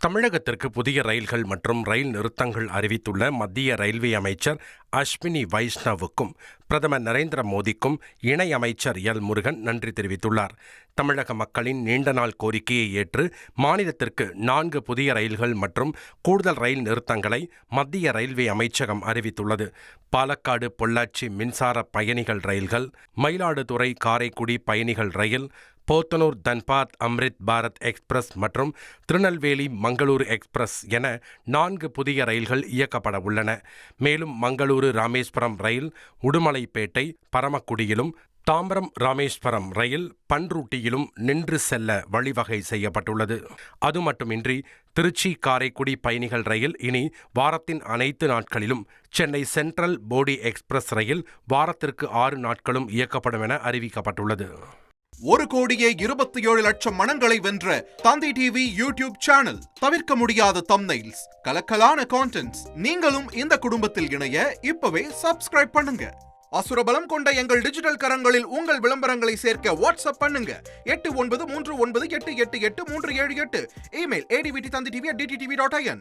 தமிழகத்திற்கு புதிய ரயில்கள் மற்றும் ரயில் நிறுத்தங்கள் அறிவித்துள்ள மத்திய ரயில்வே அமைச்சர் அஸ்வினி வைஷ்ணவுக்கும் பிரதமர் நரேந்திர மோடிக்கும் இணையமைச்சர் எல் முருகன் நன்றி தெரிவித்துள்ளார். தமிழக மக்களின் நீண்ட நாள் கோரிக்கையை ஏற்று மாநிலத்திற்கு 4 புதிய ரயில்கள் மற்றும் கூடுதல் ரயில் நிறுத்தங்களை மத்திய ரயில்வே அமைச்சகம் அறிவித்துள்ளது. பாலக்காடு பொள்ளாச்சி மின்சார பயணிகள் ரயில்கள், மயிலாடுதுறை காரைக்குடி பயணிகள் ரயில், போத்தனூர் தன்பாத் அம்ரித் பாரத் எக்ஸ்பிரஸ் மற்றும் திருநெல்வேலி மங்களூரு எக்ஸ்பிரஸ் என 4 புதிய ரயில்கள் இயக்கப்பட உள்ளன. மேலும் மங்களூரு ராமேஸ்வரம் ரயில் உடுமலைப்பேட்டை பரமக்குடியிலும், தாம்பரம் ராமேஸ்வரம் ரயில் பன்ருட்டியிலும் நின்று செல்ல வழிவகை செய்யப்பட்டுள்ளது. அது மட்டுமின்றி திருச்சி காரைக்குடி பயணிகள் ரயில் இனி வாரத்தின் அனைத்து நாட்களிலும், சென்னை சென்ட்ரல் போடி எக்ஸ்பிரஸ் ரயில் வாரத்திற்கு 6 நாட்களும் இயக்கப்படும் என அறிவிக்கப்பட்டுள்ளது. 1,27,00,000 மனங்களை வென்ற தந்தி டிவி யூடியூப் சேனல். தவிர்க்க முடியாத தம்ப்நெயில்ஸ், கலக்கலான கான்டென்ட்ஸ். நீங்களும் இந்த குடும்பத்தில் இணைய இப்பவே சப்ஸ்கிரைப் பண்ணுங்க. அசுரபலம் கொண்ட எங்கள் டிஜிட்டல் கரங்களில் உங்கள் விளம்பரங்களை சேர்க்க வாட்ஸ்அப் பண்ணுங்க. 8939888378. Email advtthanditv@dttv.in.